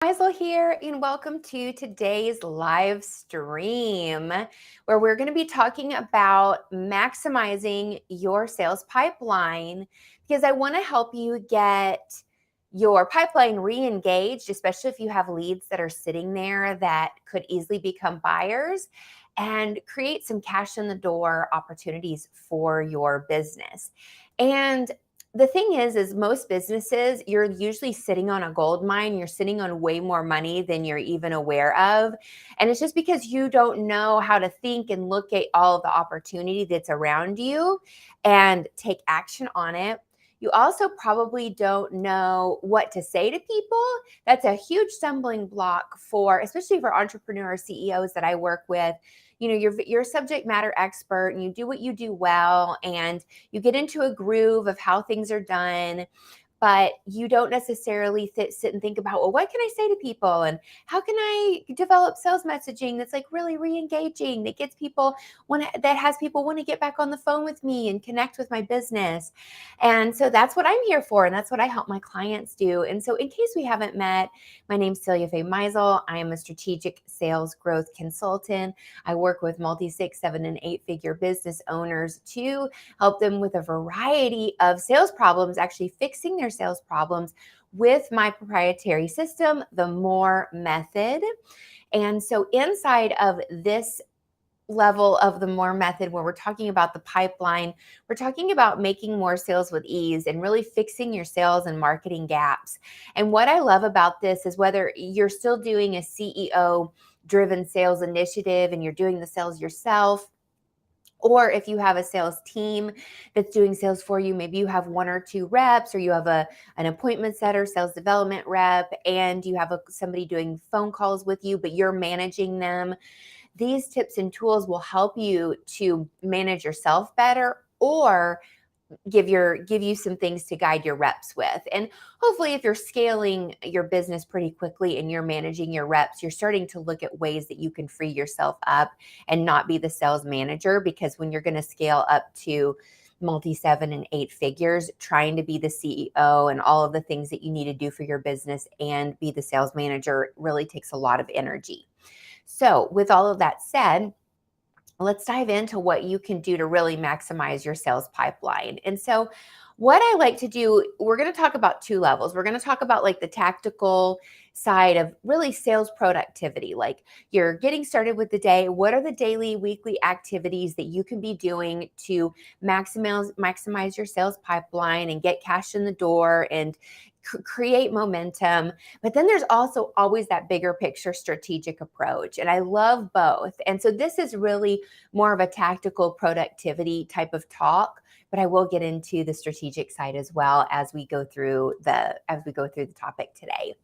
Isel here, and welcome to today's live stream where we're going to be talking about maximizing your sales pipeline because I want to help you get your pipeline re-engaged, especially if you have leads that are sitting there that could easily become buyers, and create some cash in the door opportunities for your business. And the thing is most businesses, you're usually sitting on a gold mine. You're sitting on way more money than you're even aware of. And it's just because you don't know how to think and look at all of the opportunity that's around you and take action on it. You also probably don't know what to say to people. That's a huge stumbling block for, especially for entrepreneurs, CEOs that I work with. You're a subject matter expert and you do what you do well, and you get into a groove of how things are done, but you don't necessarily sit and think about, well, what can I say to people? And how can I develop sales messaging that's like really re-engaging, that gets people that has people want to get back on the phone with me and connect with my business. And so that's what I'm here for. And that's what I help my clients do. And so in case we haven't met, my name's Celia Meisel. I am a strategic sales growth consultant. I work with multi-6, 7, and 8-figure business owners to help them with a variety of sales problems, actually fixing their sales problems with my proprietary system, the More Method. And so inside of this level of the More Method, where we're talking about the pipeline, we're talking about making more sales with ease and really fixing your sales and marketing gaps. And what I love about this is whether you're still doing a CEO driven sales initiative and you're doing the sales yourself, or if you have a sales team that's doing sales for you, maybe you have 1 or 2 reps, or you have an appointment setter, sales development rep, and you have somebody doing phone calls with you, but you're managing them. These tips and tools will help you to manage yourself better, or give you some things to guide your reps with. And hopefully if you're scaling your business pretty quickly and you're managing your reps, you're starting to look at ways that you can free yourself up and not be the sales manager, because when you're going to scale up to multi 7 and 8 figures, trying to be the CEO and all of the things that you need to do for your business and be the sales manager really takes a lot of energy. So with all of that said, let's dive into what you can do to really maximize your sales pipeline. And so what I like to do, we're going to talk about 2 levels. We're going to talk about like the tactical side of really sales productivity. Like you're getting started with the day. What are the daily, weekly activities that you can be doing to maximize your sales pipeline and get cash in the door and create momentum? But then there's also always that bigger picture strategic approach. And I love both. And so this is really more of a tactical productivity type of talk, but I will get into the strategic side as well as we go through the topic today.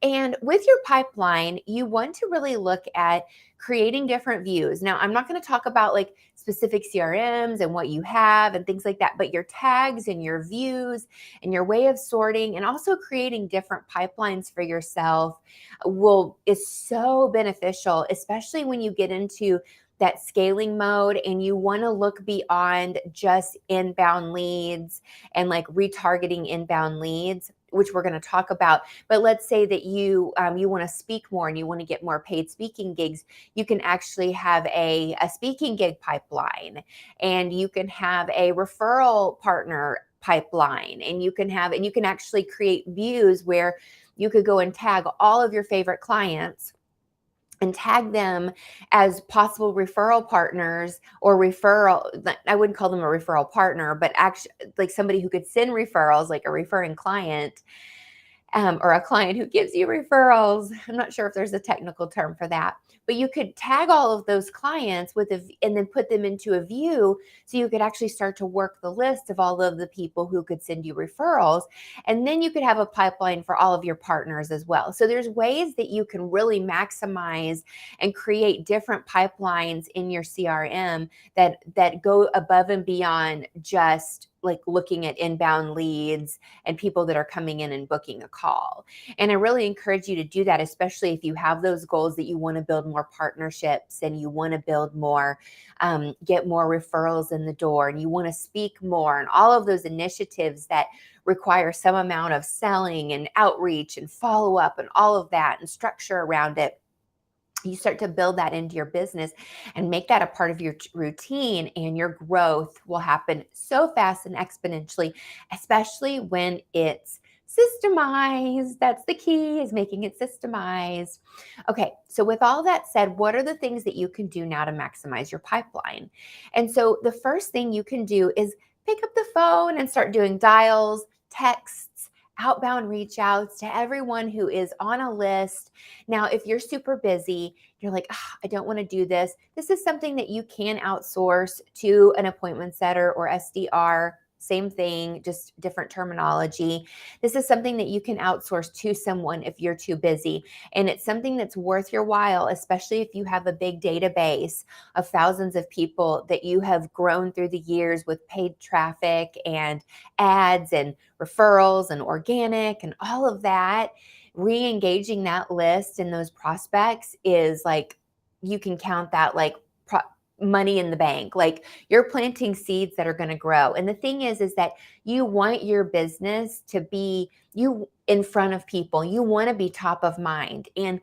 And with your pipeline, you want to really look at creating different views. Now, I'm not going to talk about like specific CRMs and what you have and things like that, but your tags and your views and your way of sorting and also creating different pipelines for yourself is so beneficial, especially when you get into that scaling mode and you want to look beyond just inbound leads and like retargeting inbound leads, which we're going to talk about. But let's say that you want to speak more and you want to get more paid speaking gigs. You can actually have a speaking gig pipeline, and you can have a referral partner pipeline, and you can actually create views where you could go and tag all of your favorite clients and tag them as possible referral partners, or I wouldn't call them a referral partner, but actually like somebody who could send referrals, like a referring client, or a client who gives you referrals. I'm not sure if there's a technical term for that, but you could tag all of those clients and then put them into a view, so you could actually start to work the list of all of the people who could send you referrals. And then you could have a pipeline for all of your partners as well. So there's ways that you can really maximize and create different pipelines in your CRM that go above and beyond just like looking at inbound leads and people that are coming in and booking a call. And I really encourage you to do that, especially if you have those goals that you want to build more partnerships and you want to build more, get more referrals in the door, and you want to speak more, and all of those initiatives that require some amount of selling and outreach and follow up and all of that and structure around it. You start to build that into your business and make that a part of your routine, and your growth will happen so fast and exponentially, especially when it's systemized. That's the key, is making it systemized. Okay, so with all that said, what are the things that you can do now to maximize your pipeline? And so the first thing you can do is pick up the phone and start doing dials, texts, outbound reach outs to everyone who is on a list. Now, if you're super busy, you're like, I don't want to do this. This is something that you can outsource to an appointment setter or SDR. Same thing, just different terminology. This is something that you can outsource to someone if you're too busy. And it's something that's worth your while, especially if you have a big database of thousands of people that you have grown through the years with paid traffic and ads and referrals and organic and all of that. Re-engaging that list and those prospects is like, you can count that like money in the bank. Like, you're planting seeds that are going to grow. And the thing is that you want your business to be you in front of people. You want to be top of mind. And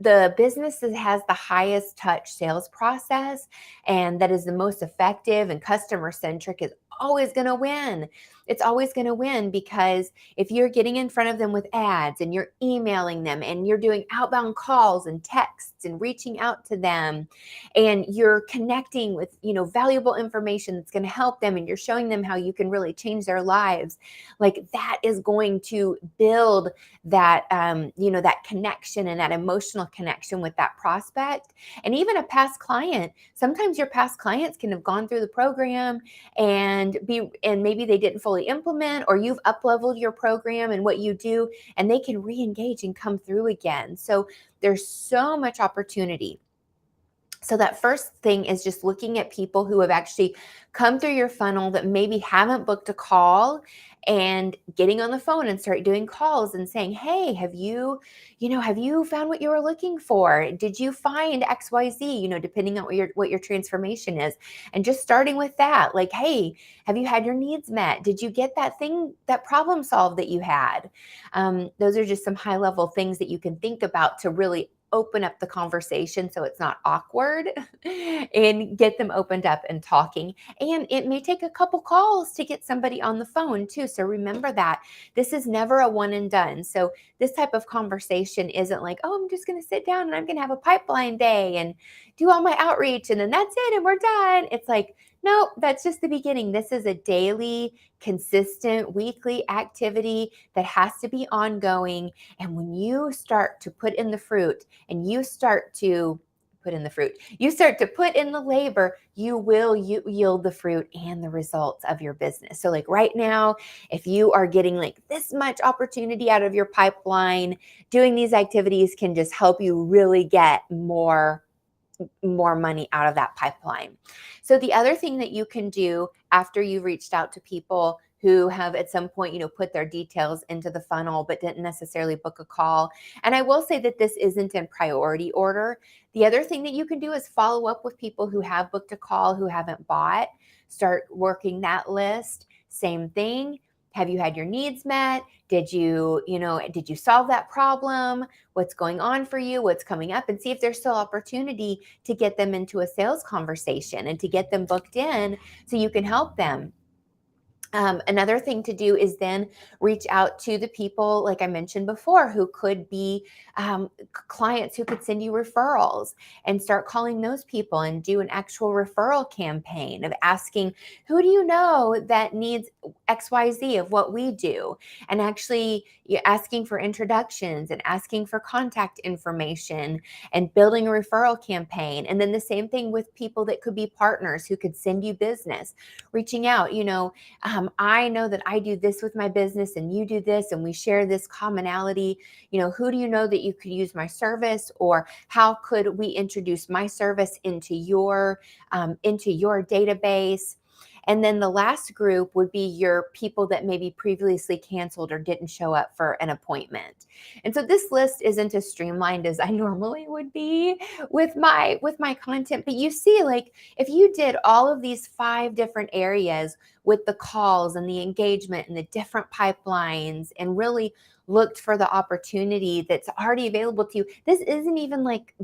the business that has the highest touch sales process and that is the most effective and customer centric is always going to win. It's always going to win, because if you're getting in front of them with ads and you're emailing them and you're doing outbound calls and texts and reaching out to them, and you're connecting with, valuable information that's going to help them, and you're showing them how you can really change their lives, like, that is going to build that, that connection and that emotional connection with that prospect. And even a past client, sometimes your past clients can have gone through the program and maybe they didn't fully implement, or you've up-leveled your program and what you do, and they can re-engage and come through again. So there's so much opportunity. So that first thing is just looking at people who have actually come through your funnel that maybe haven't booked a call, and getting on the phone and start doing calls and saying, hey, have you found what you were looking for? Did you find XYZ, depending on what your transformation is. And just starting with that, like, hey, have you had your needs met? Did you get that problem solved that you had? Those are just some high level things that you can think about to really open up the conversation so it's not awkward and get them opened up and talking. And it may take a couple calls to get somebody on the phone too. So remember that this is never a one and done. So this type of conversation isn't like, oh, I'm just going to sit down and I'm going to have a pipeline day and do all my outreach and then that's it and we're done. It's like, no, that's just the beginning. This is a daily, consistent, weekly activity that has to be ongoing. And when you start to put in the fruit and you start to put in the labor, you will yield the fruit and the results of your business. So like right now, if you are getting like this much opportunity out of your pipeline, doing these activities can just help you really get more money out of that pipeline. So the other thing that you can do after you've reached out to people who have at some point, put their details into the funnel but didn't necessarily book a call. And I will say that this isn't in priority order. The other thing that you can do is follow up with people who have booked a call, who haven't bought. Start working that list. Same thing. Have you had your needs met? Did you solve that problem? What's going on for you? What's coming up? And see if there's still opportunity to get them into a sales conversation and to get them booked in so you can help them. Another thing to do is then reach out to the people, like I mentioned before, who could be clients who could send you referrals, and start calling those people and do an actual referral campaign of asking, who do you know that needs XYZ of what we do? And actually asking for introductions and asking for contact information and building a referral campaign. And then the same thing with people that could be partners who could send you business, reaching out, I know that I do this with my business and you do this and we share this commonality. Who do you know that you could use my service, or how could we introduce my service into your database? And then the last group would be your people that maybe previously canceled or didn't show up for an appointment. And so this list isn't as streamlined as I normally would be with my content, but you see, like, if you did all of these 5 different areas with the calls and the engagement and the different pipelines and really looked for the opportunity that's already available to you, this isn't even like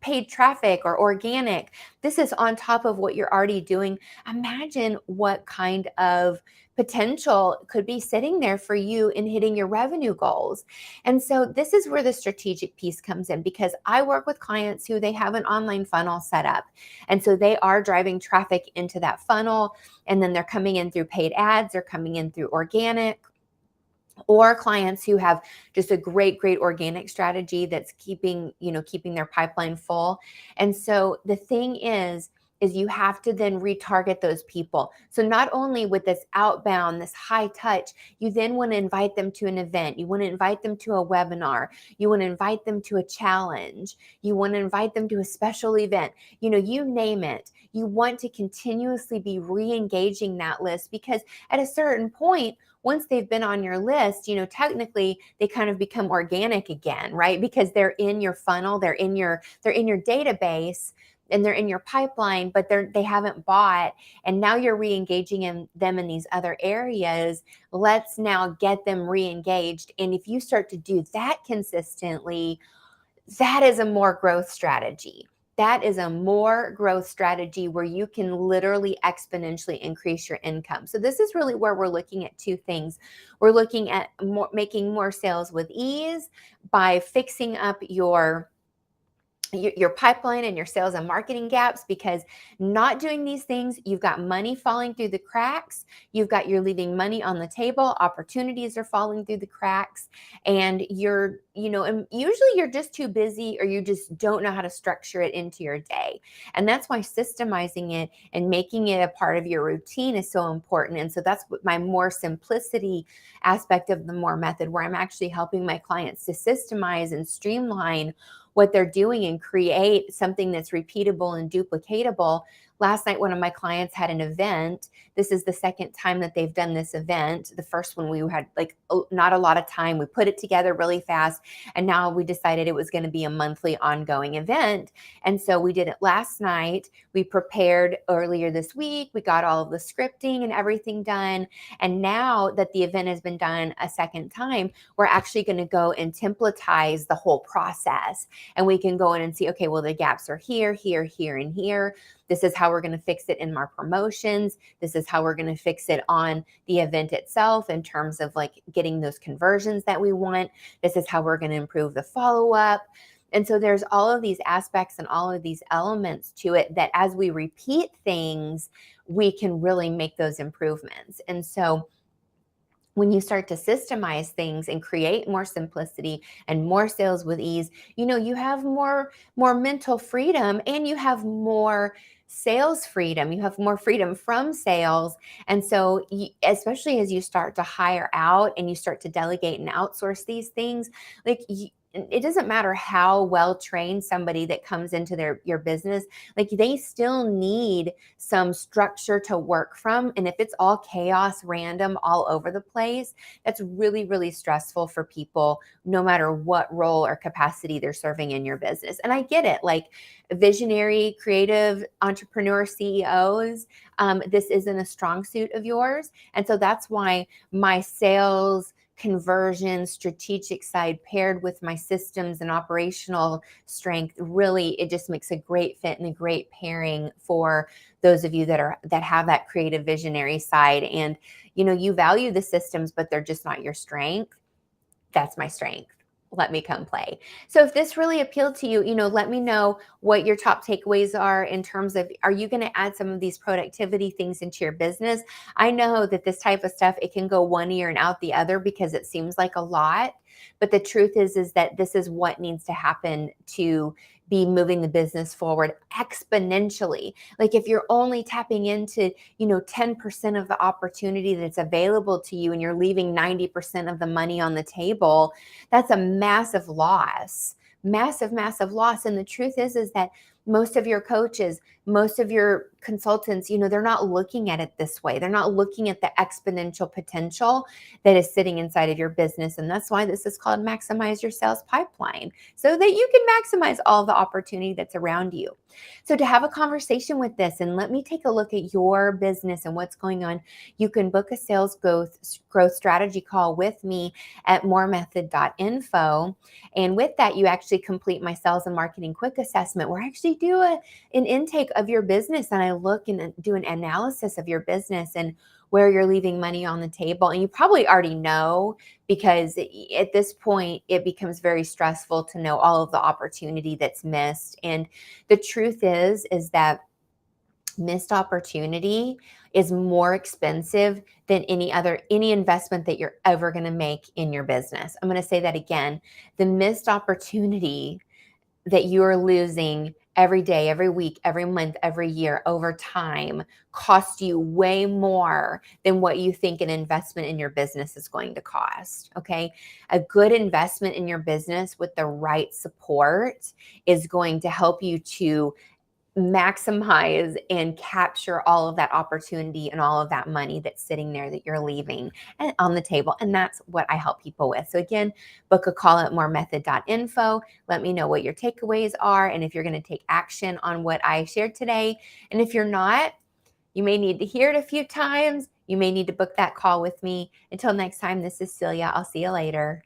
paid traffic or organic. This is on top of what you're already doing. Imagine what kind of potential could be sitting there for you in hitting your revenue goals. And so this is where the strategic piece comes in, because I work with clients who they have an online funnel set up. And so they are driving traffic into that funnel, and then they're coming in through paid ads, they're coming in through organic, or clients who have just a great organic strategy that's keeping their pipeline full. And so the thing is you have to then retarget those people. So not only with this outbound, this high touch, you then want to invite them to an event. You want to invite them to a webinar. You want to invite them to a challenge. You want to invite them to a special event. You name it. You want to continuously be re-engaging that list, because at a certain point, once they've been on your list, technically they kind of become organic again, right? Because they're in your funnel, they're in your database, and they're in your pipeline, but they haven't bought, and now you're re-engaging them in these other areas. Let's now get them re-engaged. And if you start to do that consistently, that is a more growth strategy. That is a more growth strategy where you can literally exponentially increase your income. So this is really where we're looking at 2 things. We're looking at making more sales with ease by fixing up your pipeline and your sales and marketing gaps, because not doing these things, you've got money falling through the cracks. You're leaving money on the table. Opportunities are falling through the cracks, and and usually you're just too busy, or you just don't know how to structure it into your day. And that's why systemizing it and making it a part of your routine is so important. And so that's what my more simplicity aspect of the more method, where I'm actually helping my clients to systemize and streamline what they're doing and create something that's repeatable and duplicatable. Last night, one of my clients had an event. This is the second time that they've done this event. The first one, we had not a lot of time. We put it together really fast. And now we decided it was going to be a monthly ongoing event. And so we did it last night. We prepared earlier this week. We got all of the scripting and everything done. And now that the event has been done a second time, we're actually going to go and templatize the whole process. And we can go in and see, okay, well, the gaps are here, here, here, and here. This is how we're going to fix it in our promotions. This is how we're going to fix it on the event itself in terms of like getting those conversions that we want. This is how we're going to improve the follow-up. And so there's all of these aspects and all of these elements to it that as we repeat things, we can really make those improvements. And so when you start to systemize things and create more simplicity and more sales with ease, you have more mental freedom, and you have more sales freedom. You have more freedom from sales. And so especially as you start to hire out and you start to delegate and outsource these things, it doesn't matter how well trained somebody that comes into your business, they still need some structure to work from. And if it's all chaos, random, all over the place, that's really, really stressful for people, no matter what role or capacity they're serving in your business. And I get it, visionary, creative entrepreneur CEOs, this isn't a strong suit of yours. And so that's why my sales conversion strategic side paired with my systems and operational strength, really, it just makes a great fit and a great pairing for those of you that have that creative visionary side. And you value the systems, but they're just not your strength. That's my strength. Let me come play. So if this really appealed to you, let me know what your top takeaways are in terms of, are you going to add some of these productivity things into your business? I know that this type of stuff, it can go one ear and out the other because it seems like a lot, but the truth is that this is what needs to happen to be moving the business forward exponentially. If you're only tapping into, 10% of the opportunity that's available to you, and you're leaving 90% of the money on the table, that's a massive loss, massive loss. And the truth is that most of your coaches, most of your consultants, they're not looking at it this way. They're not looking at the exponential potential that is sitting inside of your business. And that's why this is called Maximize Your Sales Pipeline, so that you can maximize all the opportunity that's around you. So to have a conversation with this and let me take a look at your business and what's going on, you can book a sales growth strategy call with me at moremethod.info. And with that, you actually complete my sales and marketing quick assessment, where I actually do an intake of your business, and I look and do an analysis of your business and where you're leaving money on the table. And you probably already know, because at this point, it becomes very stressful to know all of the opportunity that's missed. And the truth is that missed opportunity is more expensive than any investment that you're ever going to make in your business. I'm going to say that again. The missed opportunity that you are losing every day, every week, every month, every year, over time, costs you way more than what you think an investment in your business is going to cost. Okay. A good investment in your business with the right support is going to help you to maximize and capture all of that opportunity and all of that money that's sitting there that you're leaving on the table. And that's what I help people with. So again, book a call at moremethod.info. Let me know what your takeaways are and if you're going to take action on what I shared today. And if you're not, you may need to hear it a few times. You may need to book that call with me. Until next time, this is Celia. I'll see you later.